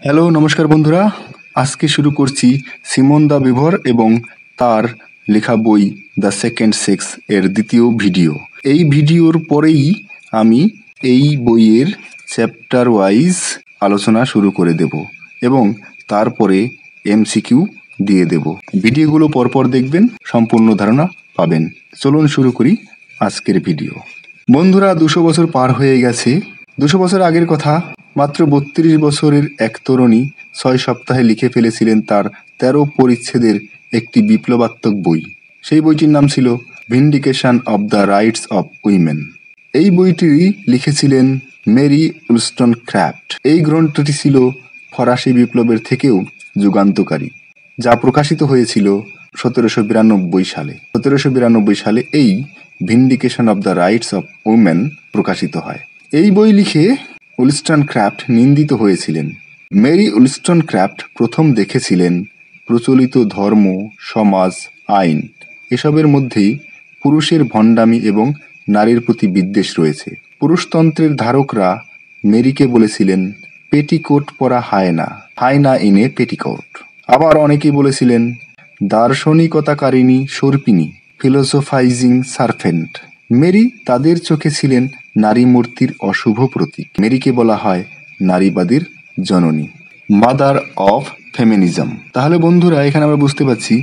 Hello, নমস্কার বন্ধুরা। আজকে শুরু করছি সিমন দা বিভর এবং তার লেখা বই দ্য সেকেন্ড সেক্স এর দ্বিতীয় ভিডিও। এই ভিডিওর পরেই আমি এই বইয়ের চ্যাপ্টার ওয়াইজ আলোচনা শুরু করে দেব এবং তারপরে এমসিকিউ দিয়ে দেব। ভিডিওগুলো পরপর দেখবেন, সম্পূর্ণ ধারণা পাবেন। চলুন শুরু করি আজকের ভিডিও। বন্ধুরা, 200 বছর পার হয়ে গেছে। 200 বছর আগের কথা। মাত্র 32 বছরের এক তরুণী 6 সপ্তাহে লিখে ফেলেছিলেন তার 13 পরিচ্ছেদের একটি বিপ্লবাত্মক বই। সেই বইটির নাম ছিল vindication of the rights of women. এই বইটি লিখেছিলেন মেরি উলস্টনক্রাফট। এই গ্রন্থটি ছিল ফরাসি বিপ্লবের থেকেও যুগান্তকারী, যা প্রকাশিত হয়েছিল 1792 সালে। 1792 সালে এই vindication of the rights of women প্রকাশিত হয়। এই বই লিখে উলস্টনক্রাফট নিন্দিত হয়েছিলেন। মেরি উলস্টনক্রাফট প্রথম দেখেছিলেন প্রচলিত ধর্ম, সমাজ, আইন এসবের মধ্যেই পুরুষের ভণ্ডামি এবং নারীর প্রতি বিদ্বেষ রয়েছে। পুরুষতন্ত্রের ধারকরা মেরিকে বলেছিলেন পেটিকোট পরা হায়না, হায়না ইন এ পেটিকোট। আবার অনেকেই বলেছিলেন দার্শনিকতাকারিণী সর্পিনী, ফিলোসোফাইজিং সার্ফেন্ট। মেরি তাদের চোখে ছিলেন নারী মূর্তির অশুভ প্রতীক। মেরিকে বলা হয় নারীবাদের জননী, মাদার অফ ফেমিনিজম। তাহলে বন্ধুরা, এখানে আমরা বুঝতে পারছি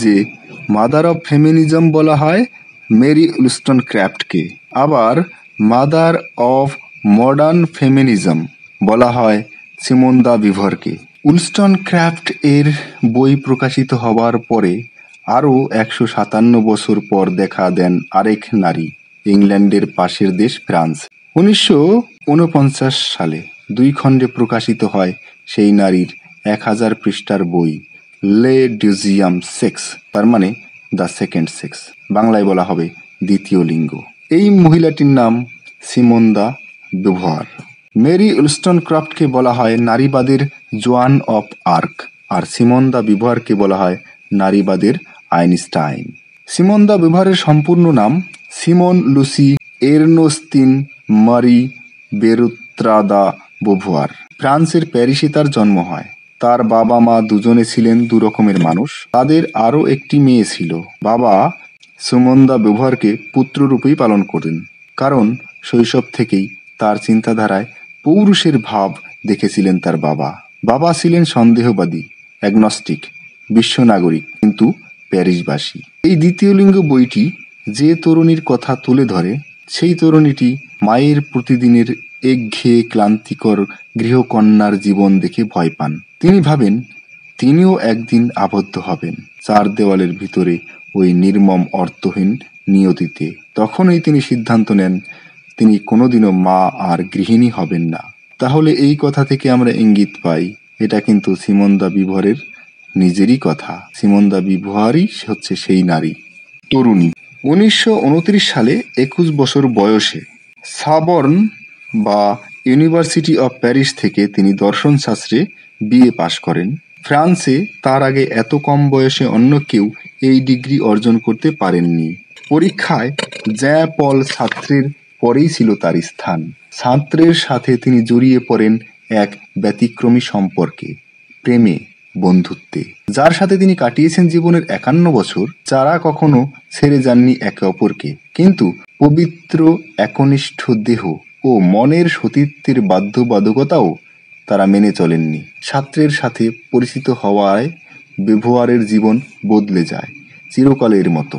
যে মাদার অফ ফেমিনিজম বলা হয় মেরি উলস্টনক্রাফটকে, আবার মাদার অফ মডার্ন ফেমিনিজম বলা হয় সিমন দা বিভরকে। উলস্টনক্রাফট এর বই প্রকাশিত হবার পরে আরও 157 বছর পর দেখা দেন আরেক নারী, ইংল্যান্ডের পাশের দেশ ফ্রান্স। 1949 সালে 2 খণ্ডে প্রকাশিত হয় সেই নারীর 1000 পৃষ্ঠার বই লে ডিউজিয়াম সেক্স, তার মানে দ্য সেকেন্ড সেক্স। বাংলায় বলা হবে দ্বিতীয় লিঙ্গ। এই মহিলাটির নাম সিমন দা বিভর। মেরি উলস্টনক্রাফটকে বলা হয় নারীবাদের জোয়ান অফ আর্ক, আর সিমন দা বিভরকে বলা হয় নারীবাদের আইনস্টাইন। সিমন দা বিভরের সম্পূর্ণ নাম সিমন লুসি এর্নস্তিন মারি বেরুত্রাদা বোভুয়ার। ফ্রান্সের প্যারিসে তার জন্ম হয়। তার বাবা মা দুজনে ছিলেন দুরকমের মানুষ। তাদের আরও একটি মেয়ে ছিল। বাবা সিমন দা বিভরকে পুত্ররূপেই পালন করেন, কারণ শৈশব থেকেই তার চিন্তাধারায় পৌরুষের ভাব দেখেছিলেন তার বাবা। বাবা ছিলেন সন্দেহবাদী, অ্যাগনস্টিক, বিশ্ব নাগরিক, কিন্তু প্যারিসবাসী। এই দ্বিতীয় লিঙ্গ বইটি যে তরুণীর কথা তুলে ধরে, সেই তরুণীটি মায়ের প্রতিদিনের একঘেয়ে ক্লান্তিকর গৃহকন্যার জীবন দেখে ভয় পান। তিনি ভাবেন তিনিও একদিন আবদ্ধ হবেন 4 দেওয়ালের ভিতরে ওই নির্মম অর্থহীন নিয়তিতে। তখনই তিনি সিদ্ধান্ত নেন তিনি কোনোদিনও মা আর গৃহিণী হবেন না। তাহলে এই কথা থেকে আমরা ইঙ্গিত পাই এটা কিন্তু সিমন দা বিভরের নিজেরই কথা। সিমন দা বিভরই হচ্ছে সেই নারী তরুণী। 1929 সালে 21 বছর বয়সে সাবর্ন বা ইউনিভার্সিটি অফ প্যারিস থেকে তিনি দর্শনশাস্ত্রে বিএ পাশ করেন। ফ্রান্সে তার আগে এত কম বয়সে অন্য কেউ এই ডিগ্রি অর্জন করতে পারেননি। পরীক্ষায় জ্যাঁ পল সার্ত্রের পরেই ছিল তার স্থান। সার্ত্রের সাথে তিনি জড়িয়ে পড়েন এক ব্যতিক্রমী সম্পর্কে, প্রেমে, বন্ধুত্বে, যার সাথে তিনি কাটিয়েছেন জীবনের 51 বছর। যারা কখনো ছেড়ে যাননি একে অপরকে, কিন্তু পবিত্র একনিষ্ঠ দেহ ও মনের সতীত্বের বাধ্যবাধকতাও তারা মেনে চলেননি। সার্ত্রের সাথে পরিচিত হওয়ায় বিভোয়ারের জীবন বদলে যায় চিরকালের মতো,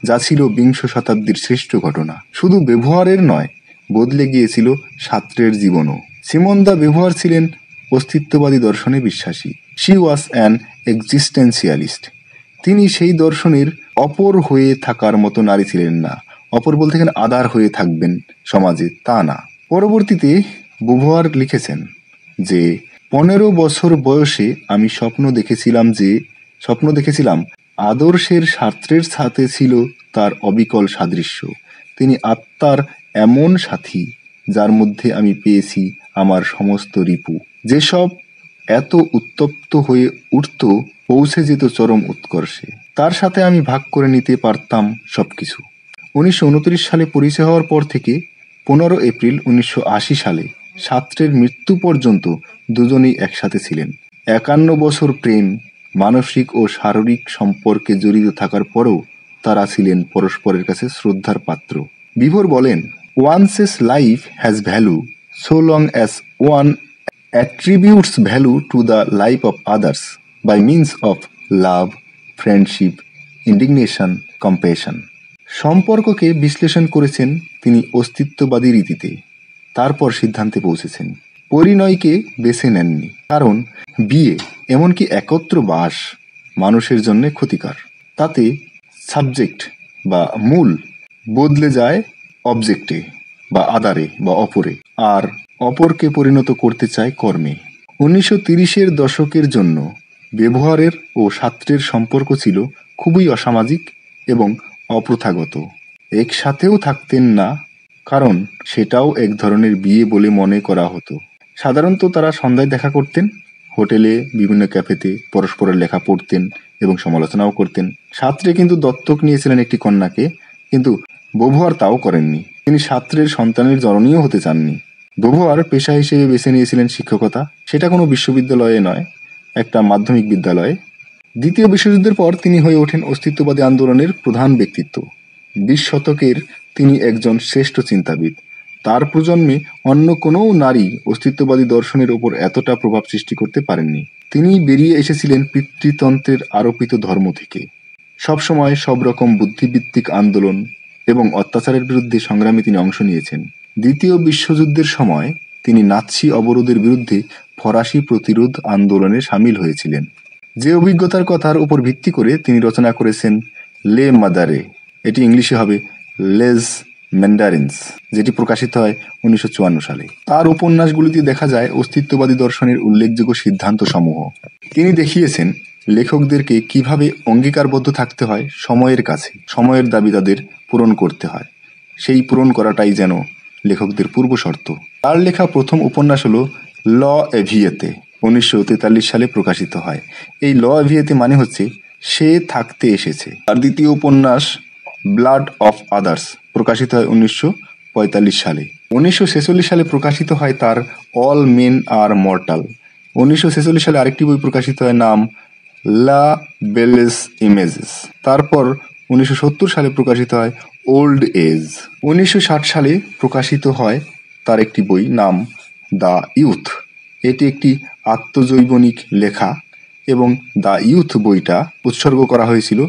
যা ছিল 20 শতাব্দীর শ্রেষ্ঠ ঘটনা। শুধু বিভোয়ারের নয়, বদলে গিয়েছিল সার্ত্রের জীবনও। সিমন দা বিভর ছিলেন অস্তিত্ববাদী দর্শনে বিশ্বাসী। She was an existentialist. তিনি সেই দর্শনের অপর হয়ে থাকার মতো নারী ছিলেন না। অপর বলতে এখানে আদার হয়ে থাকবেন সমাজে, তা না। পরবর্তীতে বুভোয়ার লিখেছেন যে 15 বছর বয়সে আমি স্বপ্ন দেখেছিলাম আদর্শের সার্ত্রের সাথে ছিল তার অবিকল সাদৃশ্য। তিনি আত্মার এমন সাথী যার মধ্যে আমি পেয়েছি আমার সমস্ত রিপু। যেসব এত উত্তপ্ত হয়ে উঠত, পৌঁছে যেত চরম উৎকর্ষে। তার সাথে আমি ভাগ করে নিতে পারতাম সবকিছু। 1929 সালে পরিচয় হওয়ার পর থেকে 15 এপ্রিল 1980 সালে ছাত্রের মৃত্যু পর্যন্ত দুজনেই একসাথে ছিলেন। 51 বছর প্রেম, মানসিক ও শারীরিক সম্পর্কে জড়িত থাকার পরেও তারা ছিলেন পরস্পরের কাছে শ্রদ্ধার পাত্র। বিভোর বলেন, once life has value so long as one attributes value to the life of others by means of love, friendship, indignation, compassion. সম্পর্ককে বিশ্লেষণ করেছেন তিনি অস্তিত্ববাদী রীতিতে, তারপর সিদ্ধান্তে পৌঁছেছেন। পরিণয়কে বেছে নেননি, কারণ বিয়ে এমনকি একত্র বাস মানুষের জন্য ক্ষতিকর। তাতে সাবজেক্ট বা মূল বদলে যায় অবজেক্টে বা আদারে বা অপরে, আর অপরকে পরিণত করতে চায় কর্মে। 1930-এর দশকের জন্য ব্যবহারের ও ছাত্রের সম্পর্ক ছিল খুবই অসামাজিক এবং অপ্রথাগত। একসাথেও থাকতেন না, কারণ সেটাও এক ধরনের বিয়ে বলে মনে করা হতো। সাধারণত তারা সন্ধ্যায় দেখা করতেন, হোটেলে, বিভিন্ন ক্যাফেতে পরস্পরের লেখা পড়তেন এবং সমালোচনাও করতেন। ছাত্রে কিন্তু দত্তক নিয়েছিলেন একটি কন্যাকে, কিন্তু ব্যবহার তাও করেননি। তিনি ছাত্রের সন্তানের জননীয় হতে চাননি। ব্যবহার পেশা হিসেবে বেছে নিয়েছিলেন শিক্ষকতা। সেটা কোনো বিশ্ববিদ্যালয়ে নয়, একটা মাধ্যমিক বিদ্যালয়ে। দ্বিতীয় বিশ্বযুদ্ধের পর তিনি হয়ে ওঠেন অস্তিত্ববাদী আন্দোলনের প্রধান ব্যক্তিত্ব। 20 শতকের তিনি একজন শ্রেষ্ঠ চিন্তাবিদ। তার প্রজন্মে অন্য কোনো নারী অস্তিত্ববাদী দর্শনের ওপর এতটা প্রভাব সৃষ্টি করতে পারেননি। তিনি বেরিয়ে এসেছিলেন পিতৃতন্ত্রের আরোপিত ধর্ম থেকে। সবসময় সব রকম বুদ্ধিভিত্তিক আন্দোলন এবং অত্যাচারের বিরুদ্ধে সংগ্রামে তিনি অংশ নিয়েছেন। দ্বিতীয় বিশ্বযুদ্ধের সময় তিনি নাৎসি অবরোধের বিরুদ্ধে ফরাসি প্রতিরোধ আন্দোলনে সামিল হয়েছিলেন। যে অভিজ্ঞতার কথার উপর ভিত্তি করে তিনি রচনা করেছেন লে মাদারে, এটি ইংলিশে হবে লেজ ম্যান্ডারিন্স, যেটি প্রকাশিত হয় 1954 সালে। তার উপন্যাসগুলিতে দেখা যায় অস্তিত্ববাদী দর্শনের উল্লেখযোগ্য সিদ্ধান্ত সমূহ। তিনি দেখিয়েছেন লেখকদেরকে কিভাবে অঙ্গীকারবদ্ধ থাকতে হয় সময়ের কাছে, সময়ের দাবি তাদের পূরণ করতে হয়, সেই পূরণ করাটাই যেন লেখকদের পূর্ব শর্ত। তার লেখা প্রথম উপন্যাস হল ল এভিয়েতে, 1943 সালে প্রকাশিত হয়। এই ল এভিয়েতে মানে হচ্ছে সে থাকতে এসেছে। আর দ্বিতীয় উপন্যাস ব্লাড অফ আদার্স প্রকাশিত হয় 1945 সালে। 1946 সালে প্রকাশিত হয় তার অল মেন আর মর্টাল। 1946 সালে আরেকটি বই প্রকাশিত হয়, নাম লা বেলেস ইমেজেস। তারপর 1970 সালে প্রকাশিত হয় ওল্ড এজ। 1960 সালে প্রকাশিত হয় তার একটি বই, নাম দ্য ইউথ। এটি একটি আত্মজৈবনিক লেখা এবং দ্য ইউথ বইটা উৎসর্গ করা হয়েছিল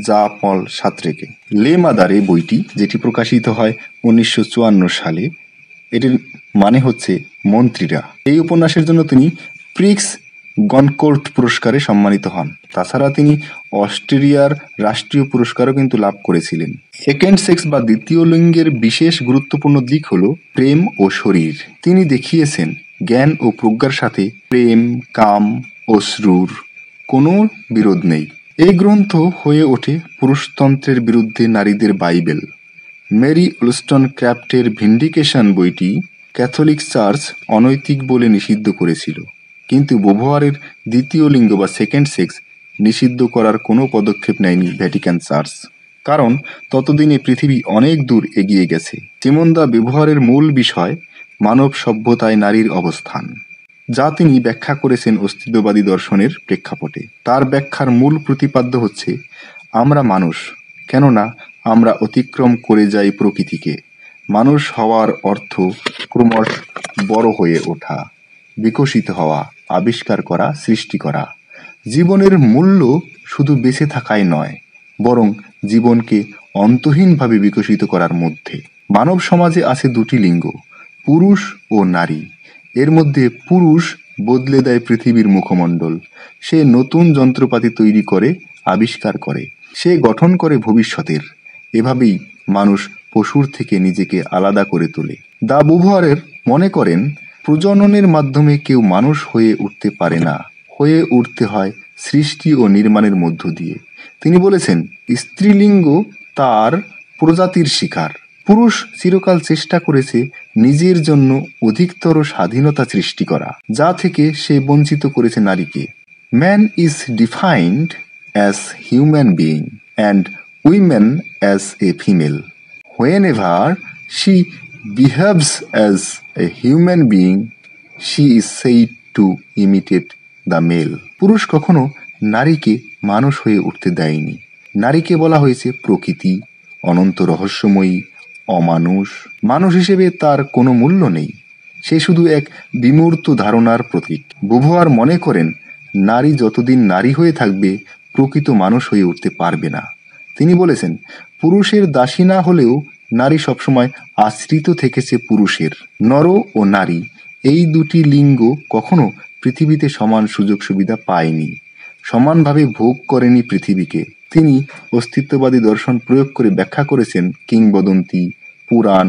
জা পল সাত্রেকে। লে মাদারে বইটি, যেটি প্রকাশিত হয় 1954 সালে, এটির মানে হচ্ছে মন্ত্রীরা। এই উপন্যাসের জন্য তিনি প্রিক্স গনকোর্ট পুরস্কারে সম্মানিত হন। তাছাড়া তিনি অস্ট্রেলিয়ার রাষ্ট্রীয় পুরস্কারও কিন্তু লাভ করেছিলেন। সেকেন্ড সেক্স বা দ্বিতীয় লিঙ্গের বিশেষ গুরুত্বপূর্ণ দিক হলো প্রেম ও শরীর। তিনি দেখিয়েছেন জ্ঞান ও প্রজ্ঞার সাথে প্রেম, কাম, অশ্রুর কোনো বিরোধ নেই। এই গ্রন্থ হয়ে ওঠে পুরুষতন্ত্রের বিরুদ্ধে নারীদের বাইবেল। মেরি ওলস্টন ক্র্যাফটের ভিন্ডিকেশন বইটি ক্যাথলিক চার্চ অনৈতিক বলে নিষিদ্ধ করেছিল, কিন্তু ব্যবহারের দ্বিতীয় লিঙ্গ বা সেকেন্ড সেক্স নিষিদ্ধ করার কোনো পদক্ষেপ নেয়নি ভ্যাটিকান চার্চ, কারণ ততদিনে পৃথিবী অনেক দূর এগিয়ে গেছে। সিমন দা ব্যবহারের মূল বিষয় মানব সভ্যতায় নারীর অবস্থান, যা তিনি ব্যাখ্যা করেছেন অস্তিত্ববাদী দর্শনের প্রেক্ষাপটে। তার ব্যাখ্যার মূল প্রতিপাদ্য হচ্ছে আমরা মানুষ, কেননা আমরা অতিক্রম করে যাই প্রকৃতিকে। মানুষ হওয়ার অর্থ ক্রমশ বড় হয়ে ওঠা, বিকশিত হওয়া, আবিষ্কার করা, সৃষ্টি করা। জীবনের মূল্য শুধু বেঁচে থাকায় নয়, বরং জীবনকে অন্তহীনভাবে বিকশিত করার মধ্যে। মানব সমাজে আছে দুটি লিঙ্গ, পুরুষ ও নারী। এর মধ্যে পুরুষ বদলে দেয় পৃথিবীর মুখমণ্ডল। সে নতুন যন্ত্রপাতি তৈরি করে, আবিষ্কার করে, সে গঠন করে ভবিষ্যতের। এভাবেই মানুষ পশুর থেকে নিজেকে আলাদা করে তোলে। দা ব্যবহারের মনে করেন প্রজননের মাধ্যমে কেউ মানুষ হয়ে উঠতে পারে না, হয়ে উঠতে হয় সৃষ্টি ও নির্মাণের মধ্য দিয়ে। তিনি বলেছেন স্ত্রীলিঙ্গ তার প্রজাতির শিকার। পুরুষ চিরকাল চেষ্টা করেছে নিজের জন্য অধিকতর স্বাধীনতা সৃষ্টি করা, যা থেকে সে বঞ্চিত করেছে নারীকে। Man is defined as human being and women as a female. Whenever she behaves as a human being, she is said to imitate the male. পুরুষ কখনো নারীকে মানুষ হয়ে উঠতে দেয়নি। নারীকে বলা হয়েছে প্রকৃতি, অনন্ত রহস্যময়ী, অমানুষ। মানুষ হিসেবে তার কোনো মূল্য নেই, সে শুধু এক বিমূর্ত ধারণার প্রতীক। বুভোয়ার মনে করেন নারী যতদিন নারী হয়ে থাকবে প্রকৃত মানুষ হয়ে উঠতে পারবে না। তিনি বলেছেন পুরুষের দাসী না হলেও নারী সবসময় আশ্রিত থেকেছে পুরুষের। নর ও নারী এই দুটি লিঙ্গ কখনো পৃথিবীতে সমান সুযোগ সুবিধা পায়নি, সমানভাবে ভোগ করেনি পৃথিবীকে। তিনি অস্তিত্ববাদী দর্শন প্রয়োগ করে ব্যাখ্যা করেছেন কিংবদন্তি, পুরাণ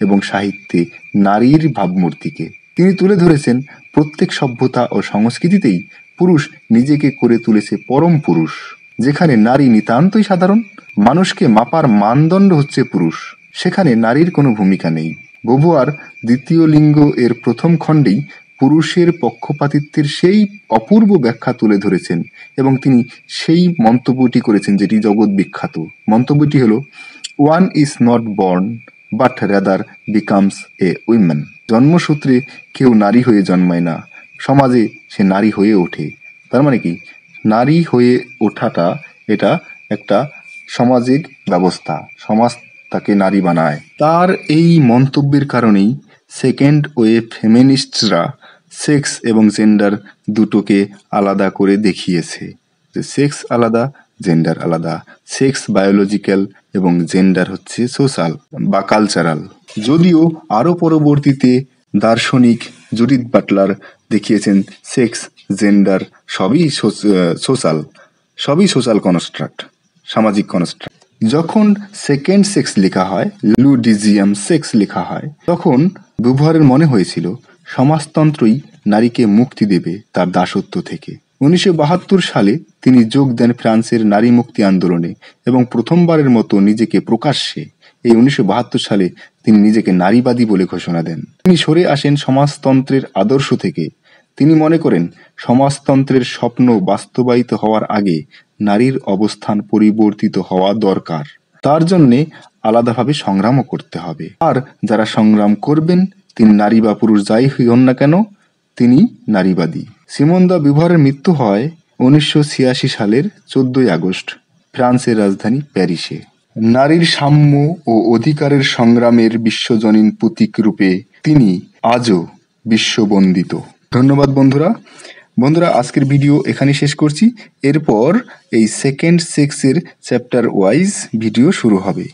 এবং সাহিত্যে নারীর ভাবমূর্তিকে। তিনি তুলে ধরেছেন প্রত্যেক সভ্যতা ও সংস্কৃতিতেই পুরুষ নিজেকে করে তুলেছে পরম পুরুষ, যেখানে নারী নিতান্তই সাধারণ। মানুষকে মাপার মানদণ্ড হচ্ছে পুরুষ, সেখানে নারীর কোনো ভূমিকা নেই। বুভোয়ার দ্বিতীয় লিঙ্গ এর প্রথম খণ্ডেই পুরুষের পক্ষপাতিত্বের সেই অপূর্ব ব্যাখ্যা তুলে ধরেছেন এবং তিনি সেই মন্তব্যটি করেছেন যেটি জগৎ বিখ্যাত। মন্তব্যটি হলো, one is not born but rather becomes a women. জন্মসূত্রে কেউ নারী হয়ে জন্মায় না, সমাজে সে নারী হয়ে ওঠে। তার মানে কি, নারী হয়ে ওঠাটা এটা একটা সামাজিক ব্যবস্থা, সমাজ তাকে নারী বানায়। তার এই মন্তব্যের কারণেই সেকেন্ড ওয়েভ ফেমিনিস্টরা সেক্স এবং জেন্ডার দুটোকে আলাদা করে দেখিয়েছে, যে সেক্স আলাদা, জেন্ডার আলাদা। সেক্স বায়োলজিক্যাল এবং জেন্ডার হচ্ছে সোশ্যাল বা কালচারাল। যদিও আরও পরবর্তীতে দার্শনিক জুডিথ বাটলার দেখিয়েছেন সেক্স, জেন্ডার সবই সোশ্যাল কনস্ট্রাক্ট, সামাজিক কনস্ট্রাক্ট। যখন সেকেন্ড সেক্স লেখা হয়, লুডিজিয়াম সেক্স লেখা হয়, তখন বুভোয়ারের মনে হয়েছিল সমাজতন্ত্রই নারীকে মুক্তি দেবে তার দাসত্ব থেকে। 1972 সালে তিনি যোগ দেন ফ্রান্সের নারী মুক্তি আন্দোলনে এবং প্রথমবারের মতো নিজেকে প্রকাশ্যে এই 1972 সালে তিনি নিজেকে নারীবাদী বলে ঘোষণা দেন। তিনি সরে আসেন সমাজতন্ত্রের আদর্শ থেকে। তিনি মনে করেন সমাজতন্ত্রের স্বপ্ন বাস্তবায়িত হওয়ার আগে নারীর অবস্থান পরিবর্তিত হওয়া দরকার। তার জন্যে আলাদাভাবে সংগ্রামও করতে হবে। আর যারা সংগ্রাম করবেন, তিনি নারী বা পুরুষ যাই হন না কেন, তিনি নারীবাদী। সিমন দ্য বুভোয়ারের মৃত্যু হয় 1986 সালের 14 আগস্ট ফ্রান্সের রাজধানী প্যারিসে। নারীর সাম্য ও অধিকারের সংগ্রামের বিশ্বজনীন প্রতীক রূপে তিনি আজও বিশ্ববন্দিত। ধন্যবাদ বন্ধুরা, আজকের ভিডিও এখানে শেষ করছি। এরপর এই সেকেন্ড সেক্সের চ্যাপ্টার ওয়াইজ ভিডিও শুরু হবে।